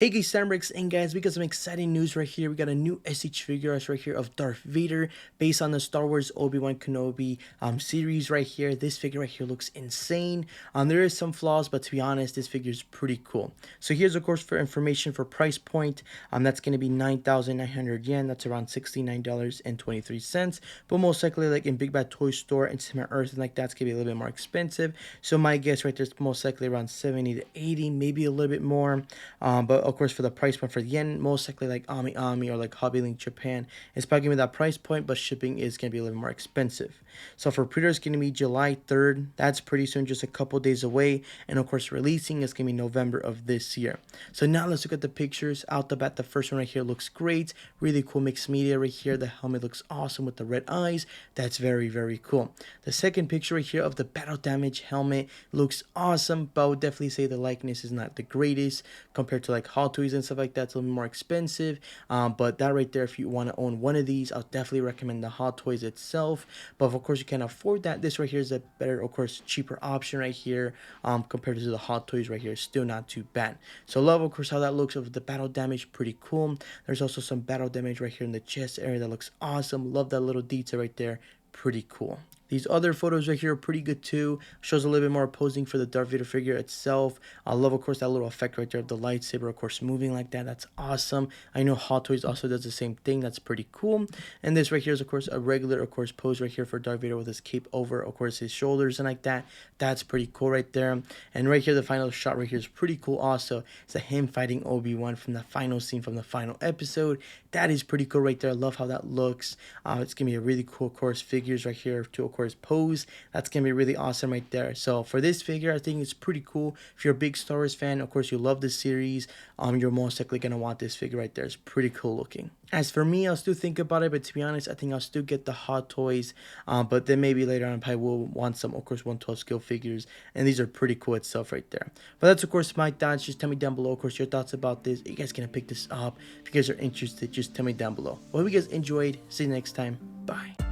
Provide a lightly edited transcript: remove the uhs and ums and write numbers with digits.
Hey guys, Sambrix, and guys, we got some exciting news right here. We got a new S.H.Figuarts right here of Darth Vader based on the Star Wars Obi-Wan Kenobi series right here. This figure right here looks insane. There is some flaws, but to be honest, this figure is pretty cool. So here's of course for information for price point. That's going to be 9,900 yen. That's around $69.23. But most likely, like in Big Bad Toy Store and Smart Earth and like that's gonna be a little bit more expensive. So my guess right there is most likely around 70 to 80, maybe a little bit more. But of course, for the price point for the yen, most likely like Ami or like Hobby Link Japan, it's probably gonna be that price point, but shipping is gonna be a little more expensive. So for pre-order, it's gonna be July 3rd. That's pretty soon, just a couple days away. And of course, releasing is gonna be November of this year. So now let's look at the pictures. Out the bat, the first one right here looks great. Really cool mixed media right here. The helmet looks awesome with the red eyes. That's very, very cool. The second picture right here of the battle damage helmet looks awesome, but I would definitely say the likeness is not the greatest compared to like Hot Toys and stuff like that. It's a little more expensive, but that right there, if you want to own one of these, I'll definitely recommend the Hot Toys itself. But of course you can't afford that, this right here is a better, of course, cheaper option right here, compared to the Hot Toys right here. Still not too bad. So love of course how that looks with the battle damage, pretty cool. There's also some battle damage right here in the chest area that looks awesome. Love that little detail right there, pretty cool. These other photos right here are pretty good too. Shows a little bit more posing for the Darth Vader figure itself. I love, of course, that little effect right there of the lightsaber, of course, moving like that. That's awesome. I know Hot Toys also does the same thing. That's pretty cool. And this right here is, of course, a regular, of course, pose right here for Darth Vader with his cape over, of course, his shoulders and like that. That's pretty cool right there. And right here, the final shot right here is pretty cool also. It's a him fighting Obi-Wan from the final scene from the final episode. That is pretty cool right there. I love how that looks. It's going to be a really cool, of course, figures right here to, of course, pose. That's gonna be really awesome right there. So for this figure, I think it's pretty cool. If you're a big Star Wars fan, of course you love this series, you're most likely gonna want this figure right there. It's pretty cool looking. As for me, I'll still think about it, but to be honest, I think I'll still get the Hot Toys. But then maybe later on, I probably will want some, of course, 112 scale figures, and these are pretty cool itself right there. But that's, of course, my thoughts. Just tell me down below, of course, your thoughts about this. Are you guys gonna pick this up? If you guys are interested, just tell me down below. Well, hope you guys enjoyed. See you next time. Bye.